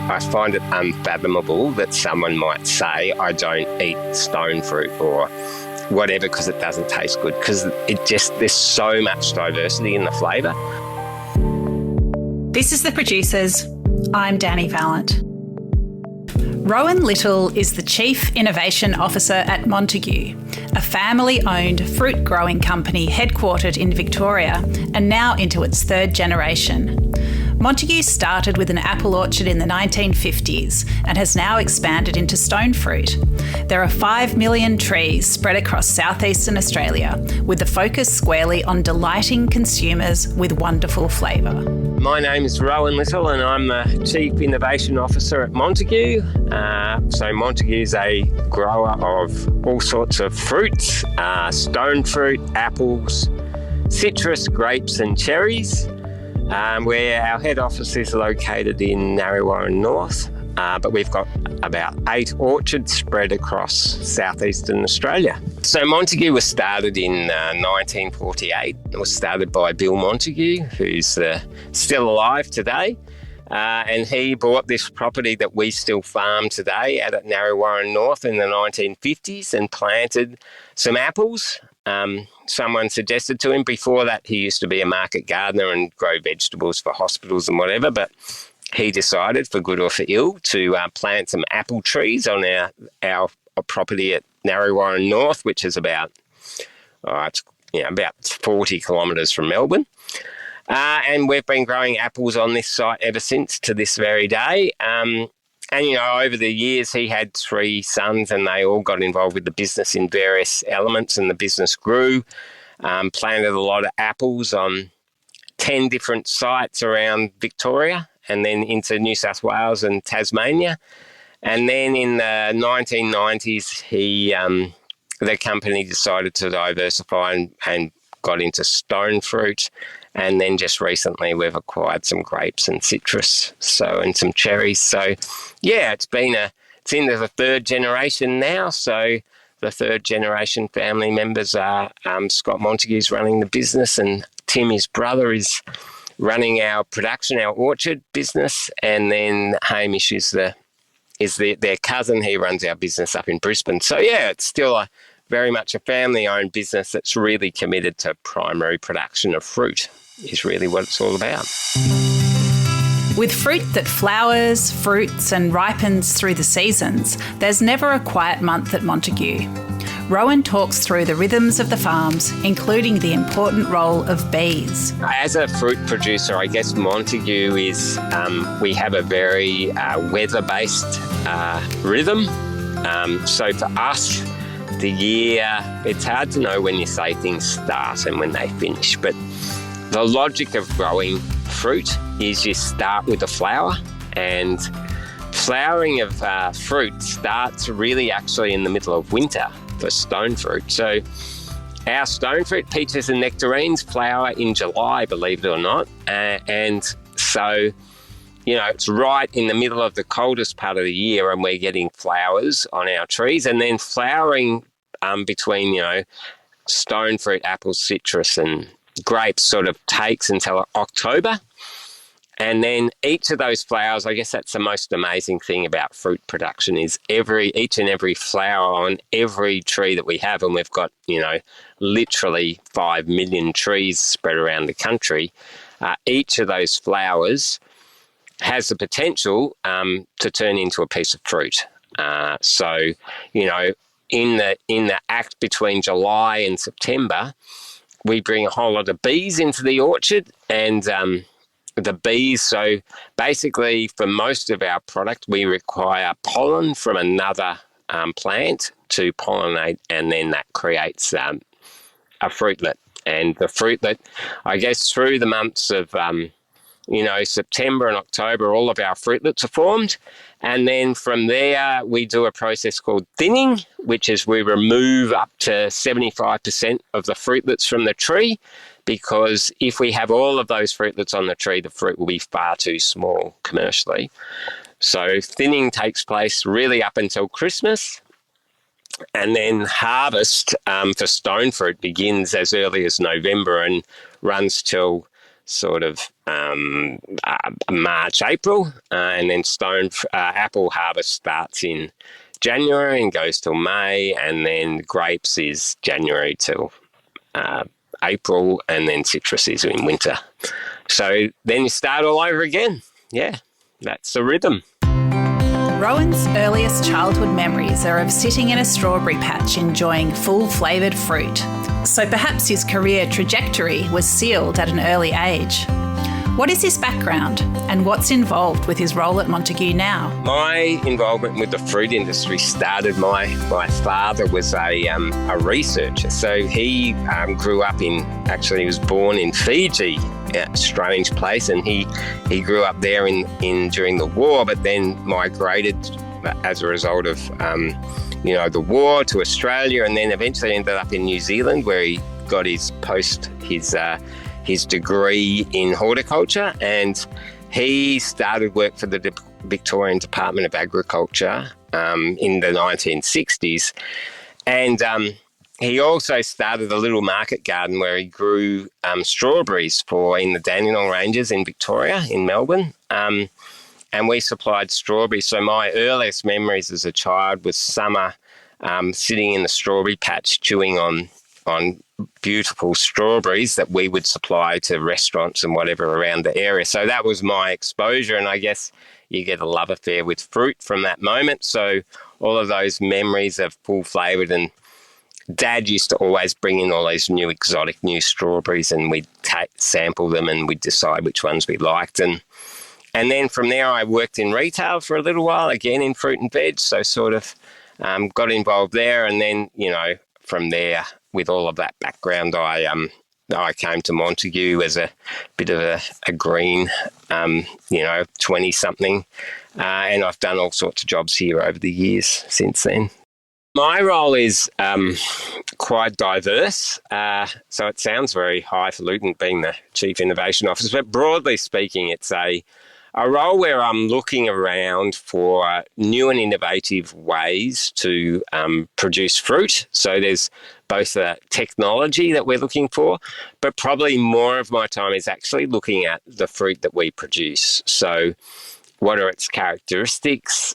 I find it unfathomable that someone might say, I don't eat stone fruit or whatever because it doesn't taste good, because there's so much diversity in the flavour. This is The Producers. I'm Dani Valent. Rowan Little is the Chief Innovation Officer at Montague, a family-owned fruit-growing company headquartered in Victoria and now into its third generation. Montague started with an apple orchard in the 1950s and has now expanded into stone fruit. There are 5 million trees spread across southeastern Australia, with the focus squarely on delighting consumers with wonderful flavour. My name is Rowan Little and I'm the Chief Innovation Officer at Montague. So Montague is a grower of all sorts of fruits, stone fruit, apples, citrus, grapes and cherries. Where our head office is located in Narre North, but we've got about 8 orchards spread across southeastern Australia. So Montague was started in 1948. It was started by Bill Montague, who's still alive today. And he bought this property that we still farm today out at Narre North in the 1950s and planted some apples. Someone suggested to him, before that he used to be a market gardener and grow vegetables for hospitals and whatever, but he decided, for good or for ill, to plant some apple trees on our property at Narre North, which is about 40 kilometres from Melbourne. And we've been growing apples on this site ever since, to this very day. And, over the years, he had 3 sons and they all got involved with the business in various elements, and the business grew, planted a lot of apples on 10 different sites around Victoria and then into New South Wales and Tasmania. And then in the 1990s, the company decided to diversify and got into stone fruit. And then just recently we've acquired some grapes and citrus, and some cherries. So, yeah, it's into the third generation now. So the third generation family members are Scott Montague's running the business, and Tim, his brother, is running our production, our orchard business. And then Hamish is their cousin. He runs our business up in Brisbane. So, yeah, it's still very much a family-owned business that's really committed to primary production of fruit, is really what it's all about. With fruit that flowers, fruits and ripens through the seasons, there's never a quiet month at Montague. Rowan talks through the rhythms of the farms, including the important role of bees. As a fruit producer, I guess Montague is, we have a very weather-based rhythm. So for us, the year, it's hard to know when you say things start and when they finish, but the logic of growing fruit is you start with the flower, and flowering of fruit starts really actually in the middle of winter for stone fruit. So our stone fruit, peaches and nectarines, flower in July, believe it or not. And so, it's right in the middle of the coldest part of the year, and we're getting flowers on our trees, and then flowering between, stone fruit, apples, citrus and grapes sort of takes until October. And then each of those flowers, I guess that's the most amazing thing about fruit production, is each and every flower on every tree that we have, and we've got, literally 5 million trees spread around the country, each of those flowers has the potential to turn into a piece of fruit. So, in the act between July and September, we bring a whole lot of bees into the orchard, and the bees, so basically for most of our product, we require pollen from another plant to pollinate, and then that creates a fruitlet. And the fruitlet, I guess through the months of September and October, all of our fruitlets are formed. And then from there, we do a process called thinning, which is we remove up to 75% of the fruitlets from the tree, because if we have all of those fruitlets on the tree, the fruit will be far too small commercially. So thinning takes place really up until Christmas. And then harvest for stone fruit begins as early as November and runs till sort of March, April, and then apple harvest starts in January and goes till May, and then grapes is January till April, and then citrus is in winter. So then you start all over again. Yeah, that's the rhythm. Rowan's earliest childhood memories are of sitting in a strawberry patch enjoying full flavoured fruit. So perhaps his career trajectory was sealed at an early age. What is his background and what's involved with his role at Montague now? My involvement with the fruit industry started, my father was a researcher. So he grew up he was born in Fiji, a strange place, and he grew up there during the war, but then migrated as a result of the war to Australia, and then eventually ended up in New Zealand, where he got his degree in horticulture, and he started work for the Victorian Department of Agriculture in the 1960s. And he also started a little market garden where he grew strawberries in the Dandenong Ranges in Victoria, in Melbourne. And we supplied strawberries. So my earliest memories as a child was summer sitting in the strawberry patch chewing on beautiful strawberries that we would supply to restaurants and whatever around the area. So that was my exposure, and I guess you get a love affair with fruit from that moment. So all of those memories of full flavoured, and Dad used to always bring in all these exotic new strawberries, and we'd sample them and we'd decide which ones we liked. And then from there I worked in retail for a little while, again in fruit and veg, so sort of got involved there. And then, from there, with all of that background, I came to Montague as a bit of a green, 20-something, and I've done all sorts of jobs here over the years since then. My role is quite diverse, so it sounds very highfalutin being the Chief Innovation Officer, but broadly speaking, it's a role where I'm looking around for new and innovative ways to produce fruit. So there's both the technology that we're looking for, but probably more of my time is actually looking at the fruit that we produce. So what are its characteristics?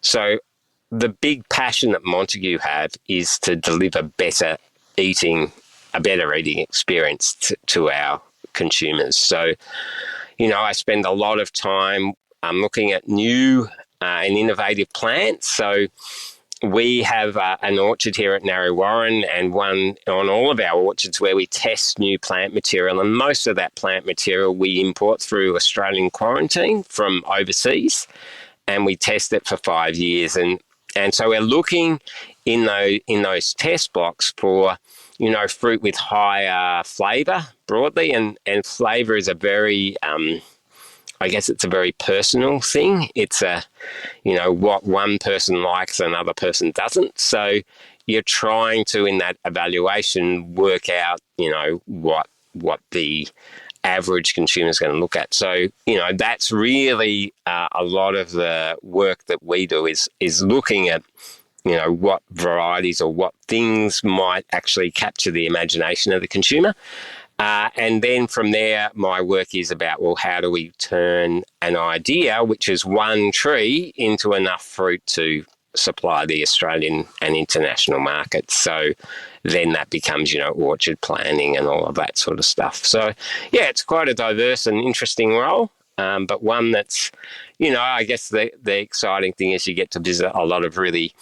So the big passion that Montague have is to deliver a better eating experience to our consumers. So I spend a lot of time looking at new and innovative plants. So we have an orchard here at Narre Warren, and one on all of our orchards where we test new plant material. And most of that plant material we import through Australian quarantine from overseas, and we test it for 5 years. And so we're looking in those test blocks for fruit with higher flavour broadly, and flavour is a very, I guess it's a very personal thing. It's what one person likes, another person doesn't. So you're trying to, in that evaluation, work out, what the average consumer is going to look at. So, that's really a lot of the work that we do is looking at what varieties or what things might actually capture the imagination of the consumer. And then from there, my work is about, how do we turn an idea, which is one tree, into enough fruit to supply the Australian and international markets. So then that becomes, orchard planning and all of that sort of stuff. So, yeah, it's quite a diverse and interesting role. But one that's, I guess the exciting thing is you get to visit a lot of really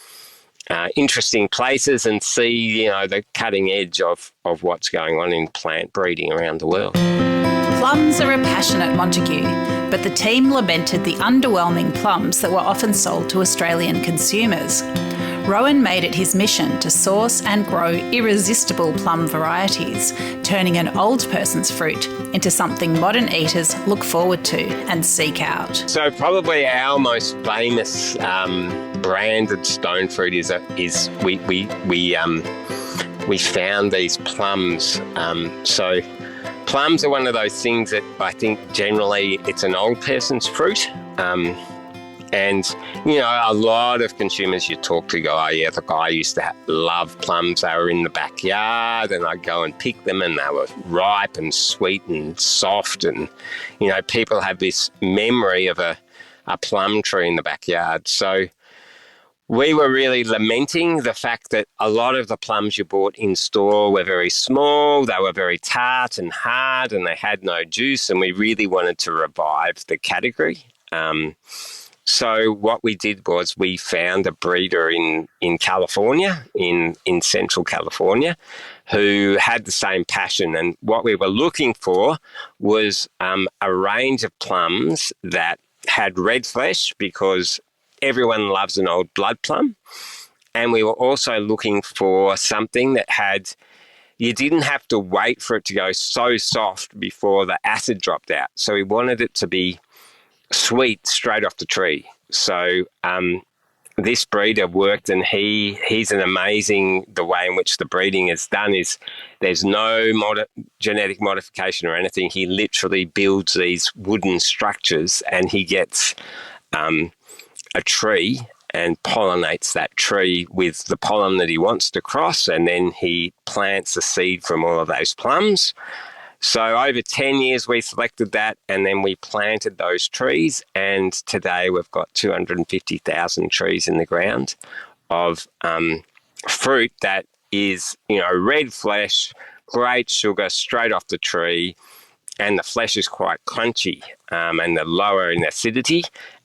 interesting places and see, the cutting edge of what's going on in plant breeding around the world. Plums are a passion at Montague, but the team lamented the underwhelming plums that were often sold to Australian consumers. Rowan made it his mission to source and grow irresistible plum varieties, turning an old person's fruit into something modern eaters look forward to and seek out. So probably our most famous branded stone fruit is we found these plums. So plums are one of those things that I think generally it's an old person's fruit. And, you know, a lot of consumers you talk to go, oh, yeah, the guy used to love plums. They were in the backyard and I'd go and pick them and they were ripe and sweet and soft. And, you know, people have this memory of a plum tree in the backyard. So we were really lamenting the fact that a lot of the plums you bought in store were very small, they were very tart and hard, and they had no juice, and we really wanted to revive the category. So what we did was we found a breeder in California, in Central California, who had the same passion. And what we were looking for was a range of plums that had red flesh, because everyone loves an old blood plum. And we were also looking for something that you didn't have to wait for it to go so soft before the acid dropped out. So we wanted it to be sweet straight off the tree. So this breeder worked, and he's an amazing, the way in which the breeding is done is there's no genetic modification or anything. He literally builds these wooden structures, and he gets a tree and pollinates that tree with the pollen that he wants to cross, and then he plants the seed from all of those plums. So over 10 years we selected that, and then we planted those trees, and today we've got 250,000 trees in the ground of fruit that is, you know, red flesh, great sugar straight off the tree, and the flesh is quite crunchy and they're lower in acidity.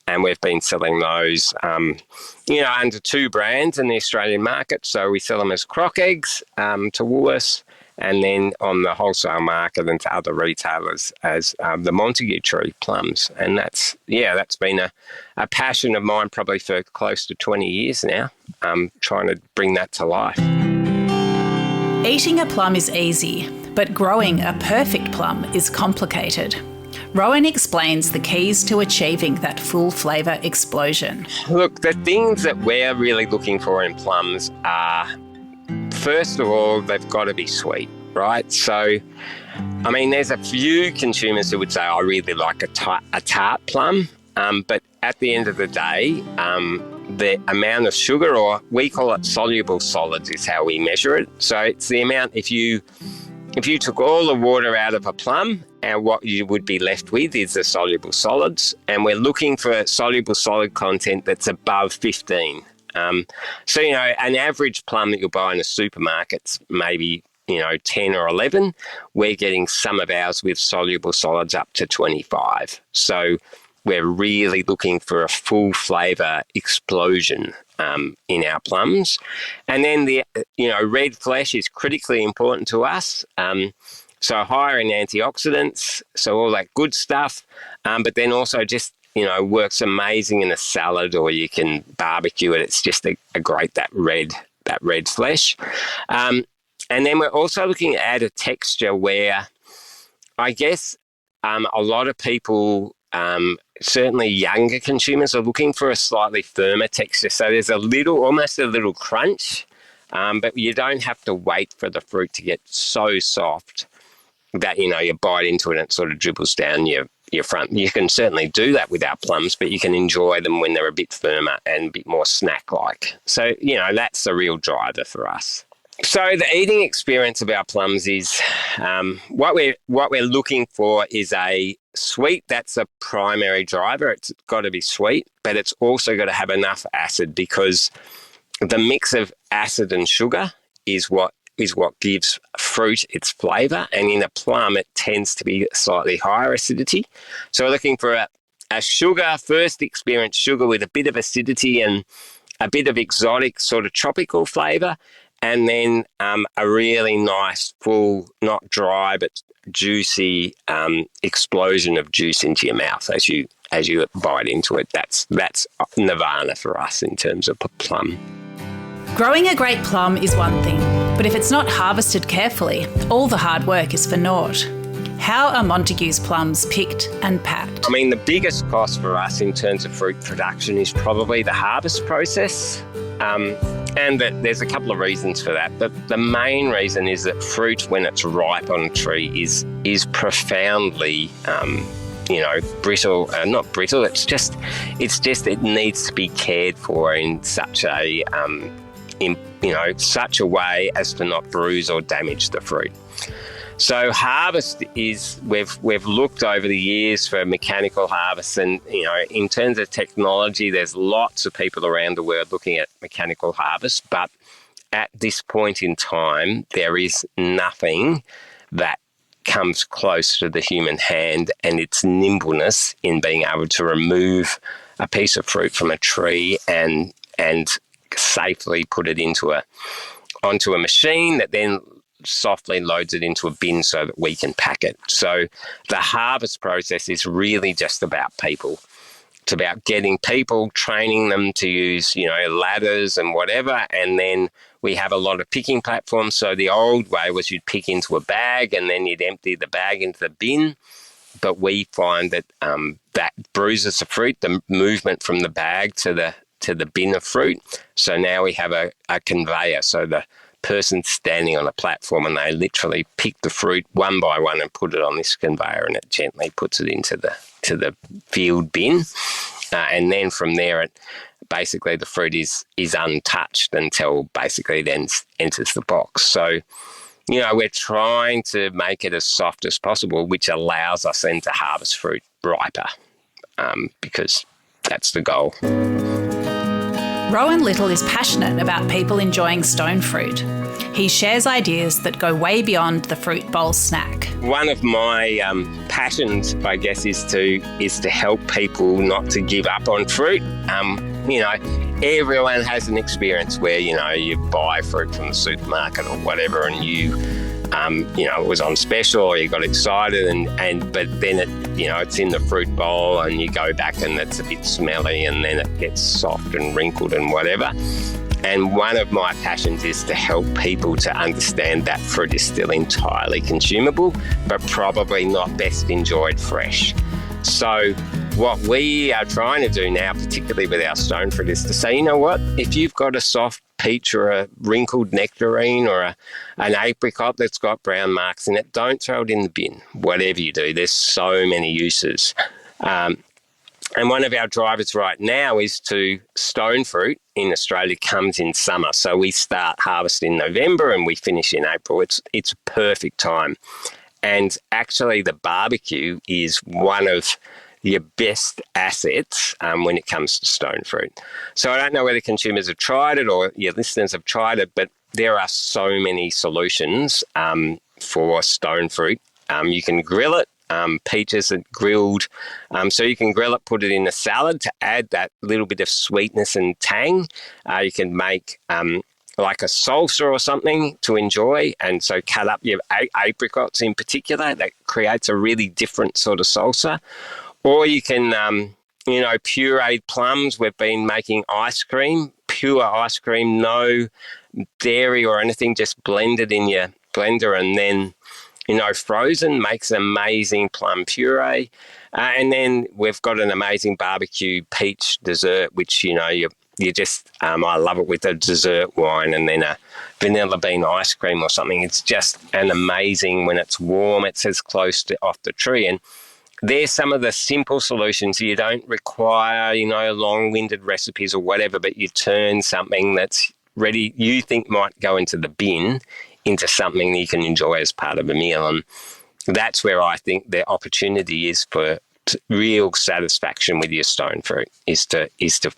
And we've been selling those, you know, under two brands in the Australian market. So we sell them as crock eggs to Woolworths, and then on the wholesale market and to other retailers as the Montague tree plums. And that's been a passion of mine probably for close to 20 years now, trying to bring that to life. Eating a plum is easy, but growing a perfect plum is complicated. Rowan explains the keys to achieving that full flavour explosion. Look, the things that we're really looking for in plums are, first of all, they've got to be sweet, right? So, I mean, there's a few consumers who would say, I really like a tart plum, but at the end of the day, the amount of sugar, or we call it soluble solids, is how we measure it. So it's the amount, if you took all the water out of a plum, and what you would be left with is the soluble solids, and we're looking for soluble solid content that's above 15. So, you know, an average plum that you'll buy in a supermarket's maybe, you know, 10 or 11. We're getting some of ours with soluble solids up to 25. So we're really looking for a full flavour explosion in our plums. And then the, you know, red flesh is critically important to us. So higher in antioxidants, so all that good stuff. But then also just, you know, works amazing in a salad, or you can barbecue it. It's just a great, that red flesh. And then we're also looking at a texture where I guess a lot of people, certainly younger consumers, are looking for a slightly firmer texture. So there's almost a little crunch, but you don't have to wait for the fruit to get so soft that, you know, you bite into it and it sort of dribbles down your front. You can certainly do that with our plums, but you can enjoy them when they're a bit firmer and a bit more snack-like. So, you know, that's the real driver for us. So the eating experience of our plums is what we're looking for is a sweet. That's a primary driver. It's got to be sweet, but it's also got to have enough acid, because the mix of acid and sugar is what gives fruit its flavour. And in a plum, it tends to be slightly higher acidity. So we're looking for a sugar, first experience sugar with a bit of acidity and a bit of exotic sort of tropical flavour. And then a really nice, full, not dry, but juicy explosion of juice into your mouth as you bite into it. That's nirvana for us in terms of plum. Growing a great plum is one thing, but if it's not harvested carefully, all the hard work is for naught. How are Montague's plums picked and packed? I mean, the biggest cost for us in terms of fruit production is probably the harvest process. And there's a couple of reasons for that. But the main reason is that fruit, when it's ripe on a tree, is profoundly brittle, not brittle. It's just it needs to be cared for in such a such a way as to not bruise or damage the fruit. So harvest is, we've looked over the years for mechanical harvest, and in terms of technology, there's lots of people around the world looking at mechanical harvest, but at this point in time, there is nothing that comes close to the human hand and its nimbleness in being able to remove a piece of fruit from a tree and safely put it onto a machine that then softly loads it into a bin so that we can pack it. So the harvest process is really just about people. It's about getting people, training them to use, ladders and whatever, and then we have a lot of picking platforms. So the old way was you'd pick into a bag and then you'd empty the bag into the bin. But we find that that bruises the fruit, the movement from the bag to the bin of fruit. So now we have a conveyor. So the person's standing on a platform and they literally pick the fruit one by one and put it on this conveyor, and it gently puts it into the field bin. And then from there, basically the fruit is untouched until basically then enters the box. So, we're trying to make it as soft as possible, which allows us then to harvest fruit riper, because that's the goal. Rowan Little is passionate about people enjoying stone fruit. He shares ideas that go way beyond the fruit bowl snack. One of my passions, I guess, is to help people not to give up on fruit. Everyone has an experience where, you buy fruit from the supermarket or whatever, and it was on special, or you got excited, but then it's in the fruit bowl and you go back and it's a bit smelly and then it gets soft and wrinkled and whatever. And one of my passions is to help people to understand that fruit is still entirely consumable, but probably not best enjoyed fresh. So what we are trying to do now, particularly with our stone fruit, is to say, you know what, if you've got a soft peach or a wrinkled nectarine or an apricot that's got brown marks in it, don't throw it in the bin. Whatever you do, there's so many uses. And one of our drivers right now is to stone fruit in Australia comes in summer. So we start harvest in November and we finish in April. It's a perfect time. And actually the barbecue is one of your best assets when it comes to stone fruit. So I don't know whether consumers have tried it or your listeners have tried it, but there are so many solutions for stone fruit. You can grill it. Peaches are grilled. So you can grill it, put it in a salad to add that little bit of sweetness and tang. You can make like a salsa or something to enjoy, and so cut up your apricots in particular. That creates a really different sort of salsa. Or you can, pureed plums. We've been making ice cream, pure ice cream, no dairy or anything, just blended in your blender and then frozen, makes amazing plum puree. And then we've got an amazing barbecue peach dessert, which, you just, I love it with a dessert wine and then a vanilla bean ice cream or something. It's just an amazing, when it's warm, it's as close to off the tree. And there's some of the simple solutions. You don't require, long-winded recipes or whatever, but you turn something that's ready, you think might go into the bin, into something that you can enjoy as part of a meal. And that's where I think the opportunity is for real satisfaction with your stone fruit, is to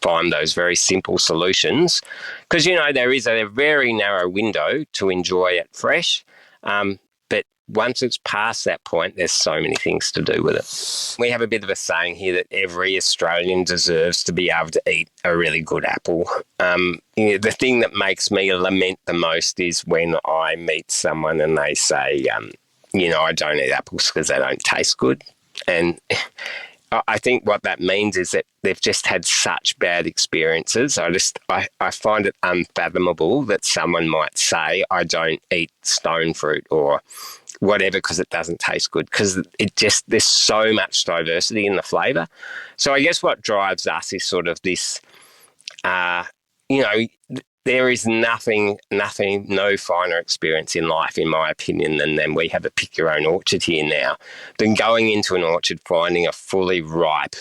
find those very simple solutions. Because, there is a very narrow window to enjoy it fresh. But once it's past that point, there's so many things to do with it. We have a bit of a saying here that every Australian deserves to be able to eat a really good apple. The thing that makes me lament the most is when I meet someone and they say, I don't eat apples because they don't taste good. And I think what that means is that they've just had such bad experiences. I find it unfathomable that someone might say, I don't eat stone fruit or whatever because it doesn't taste good, because there's so much diversity in the flavour. So I guess what drives us is sort of this, there's there is nothing, no finer experience in life, in my opinion, than we have a pick your own orchard here now, than going into an orchard, finding a fully ripe,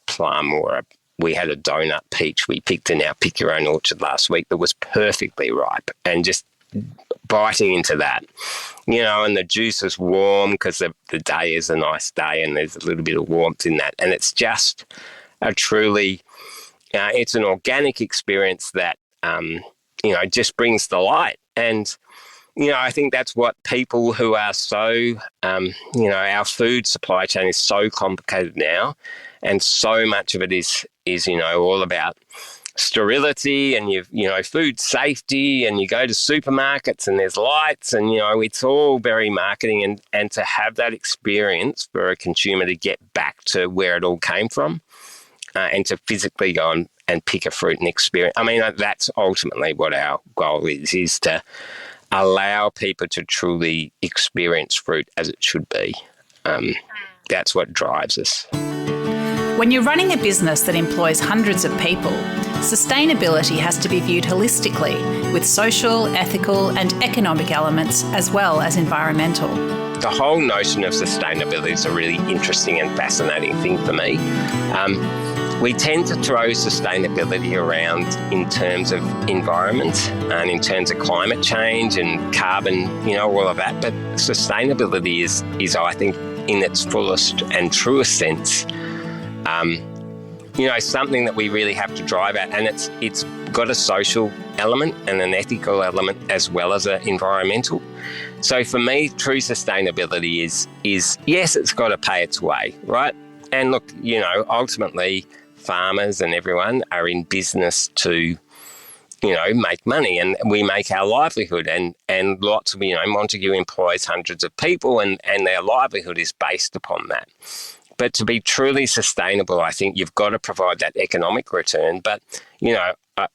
plum, or we had a donut peach we picked in our pick your own orchard last week that was perfectly ripe, and just biting into that, and the juice is warm because the day is a nice day and there's a little bit of warmth in that. And it's just a truly, it's an organic experience that, just brings delight. And, I think that's what people who are so, our food supply chain is so complicated now, and so much of it is all about sterility and food safety, and you go to supermarkets and there's lights, and it's all very marketing, and to have that experience for a consumer to get back to where it all came from, and to physically go and pick a fruit and experience. I mean, that's ultimately what our goal is to allow people to truly experience fruit as it should be. That's what drives us. When you're running a business that employs hundreds of people, sustainability has to be viewed holistically, with social, ethical and economic elements as well as environmental. The whole notion of sustainability is a really interesting and fascinating thing for me. We tend to throw sustainability around in terms of environment and in terms of climate change and carbon, all of that. But sustainability is I think, in its fullest and truest sense, something that we really have to drive at, and it's got a social element and an ethical element as well as an environmental. So for me, true sustainability is yes, it's got to pay its way, right? And look, ultimately, farmers and everyone are in business to, make money, and we make our livelihood, and lots of, Montague employs hundreds of people, and their livelihood is based upon that. But to be truly sustainable, I think you've got to provide that economic return. But,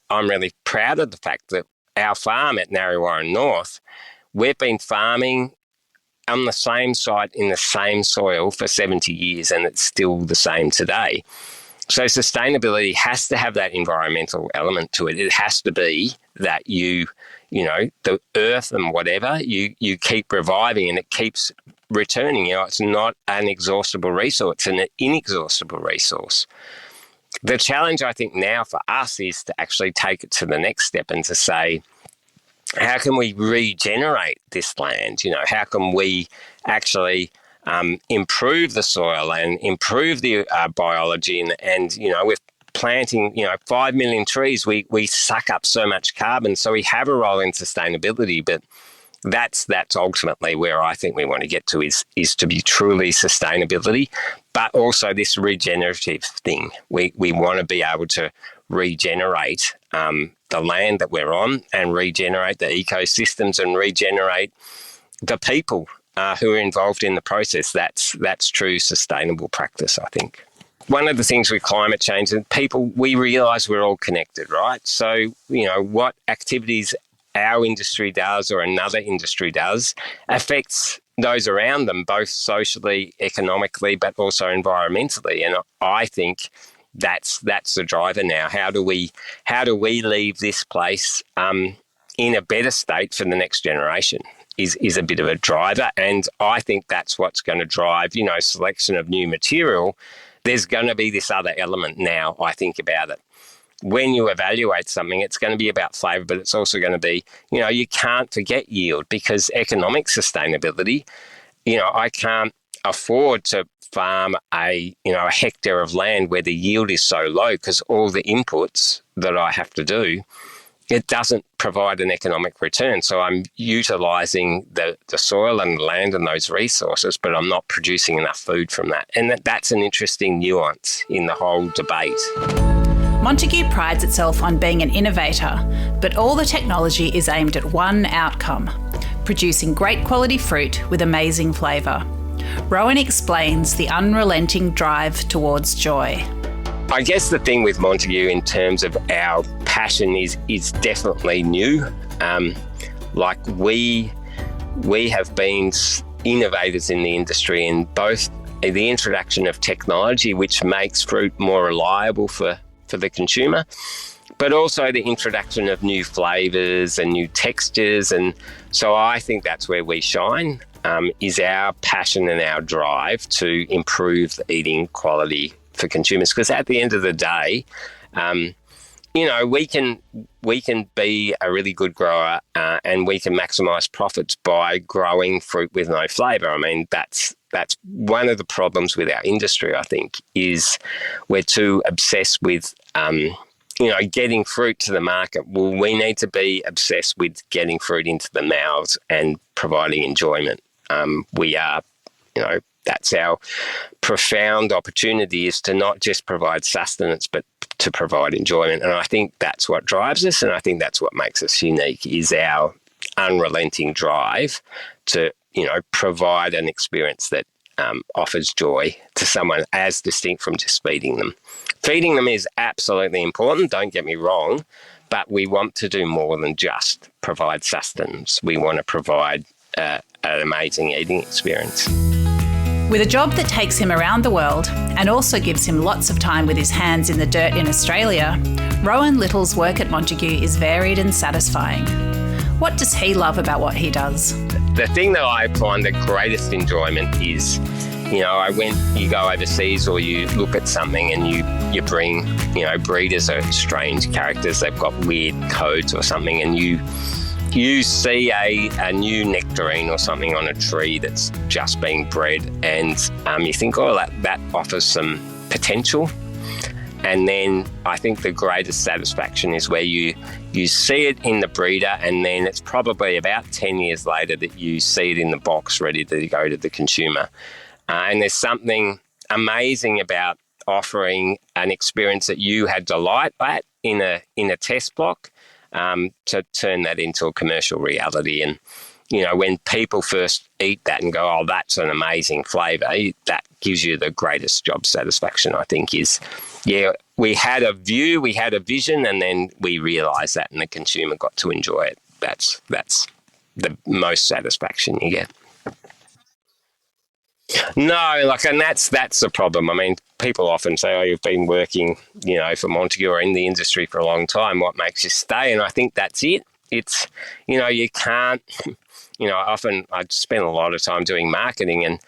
I'm really proud of the fact that our farm at Narre North, we've been farming on the same site in the same soil for 70 years, and it's still the same today. So sustainability has to have that environmental element to it. It has to be that the earth and whatever, you keep reviving and it keeps returning. It's not an exhaustible resource, it's an inexhaustible resource. The challenge, I think, now for us is to actually take it to the next step and to say, how can we regenerate this land? How can we actually improve the soil and improve the biology, and with planting 5 million trees, we suck up so much carbon, so we have a role in sustainability. But that's ultimately where I think we want to get to is to be truly sustainability, but also this regenerative thing. We want to be able to regenerate the land that we're on, and regenerate the ecosystems, and regenerate the people who are involved in the process. That's true sustainable practice, I think. One of the things with climate change, and people, we realise we're all connected, right? So, what activities our industry does or another industry does affects those around them, both socially, economically, but also environmentally. And I think that's the driver now. How do we leave this place in a better state for the next generation? Is a bit of a driver, and I think that's what's going to drive, selection of new material. There's going to be this other element now, I think, about it. When you evaluate something, it's going to be about flavour, but it's also going to be, you can't forget yield, because economic sustainability, I can't afford to farm a hectare of land where the yield is so low, because all the inputs that I have to do, it doesn't provide an economic return. So I'm utilising the soil and the land and those resources, but I'm not producing enough food from that. And that's an interesting nuance in the whole debate. Montague prides itself on being an innovator, but all the technology is aimed at one outcome: producing great quality fruit with amazing flavour. Rowan explains the unrelenting drive towards joy. I guess the thing with Montague in terms of our passion is definitely new. We have been innovators in the industry in both the introduction of technology, which makes fruit more reliable for the consumer, but also the introduction of new flavours and new textures. And so I think that's where we shine, is our passion and our drive to improve the eating quality for consumers. Because at the end of the day, we can be a really good grower and we can maximise profits by growing fruit with no flavour. I mean, that's one of the problems with our industry, I think, is we're too obsessed with getting fruit to the market. Well, we need to be obsessed with getting fruit into the mouths and providing enjoyment. We are, that's our profound opportunity, is to not just provide sustenance, but to provide enjoyment. And I think that's what drives us, and I think that's what makes us unique, is our unrelenting drive to, provide an experience that offers joy to someone, as distinct from just feeding them. Feeding them is absolutely important, don't get me wrong, but we want to do more than just provide sustenance. We want to provide an amazing eating experience. With a job that takes him around the world and also gives him lots of time with his hands in the dirt in Australia, Rowan Little's work at Montague is varied and satisfying. What does he love about what he does? The thing that I find the greatest enjoyment is, you go overseas or you look at something and you bring, breeders are strange characters, they've got weird codes or something, and you see a new nectarine or something on a tree that's just being bred, and you think, that offers some potential. And then I think the greatest satisfaction is where you see it in the breeder, and then it's probably about 10 years later that you see it in the box ready to go to the consumer. And there's something amazing about offering an experience that you had delight at in a test block, to turn that into a commercial reality. And, when people first eat that and go, oh, that's an amazing flavour, that gives you the greatest job satisfaction, I think, is, we had a view, we had a vision, and then we realised that and the consumer got to enjoy it. That's the most satisfaction you get. No, and that's the problem. I mean, people often say, oh, you've been working, for Montague or in the industry for a long time. What makes you stay? And I think that's it. It's, you can't, often I spend a lot of time doing marketing, and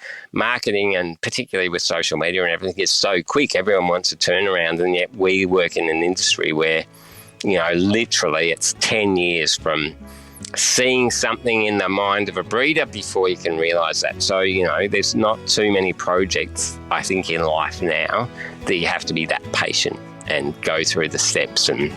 particularly with social media and everything, is so quick. Everyone wants a turnaround, and yet we work in an industry where, literally it's 10 years from seeing something in the mind of a breeder before you can realise that. So, there's not too many projects, I think, in life now that you have to be that patient and go through the steps, and,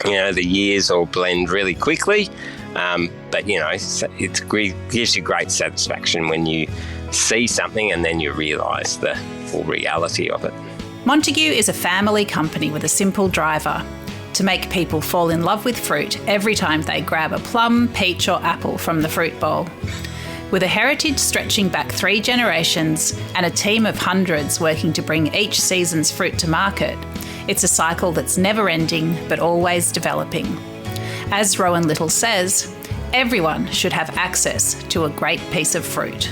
the years all blend really quickly. But, it gives you great satisfaction when you see something and then you realise the full reality of it. Montague is a family company with a simple driver: to make people fall in love with fruit every time they grab a plum, peach or apple from the fruit bowl. With a heritage stretching back 3 generations and a team of hundreds working to bring each season's fruit to market, it's a cycle that's never ending but always developing. As Rowan Little says, everyone should have access to a great piece of fruit.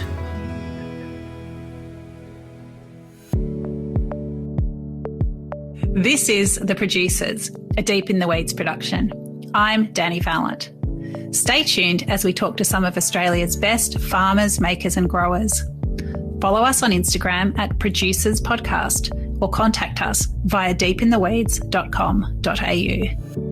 This is The Producers, a Deep in the Weeds production. I'm Dani Valent. Stay tuned as we talk to some of Australia's best farmers, makers and growers. Follow us on Instagram at Producers Podcast or contact us via deepintheweeds.com.au.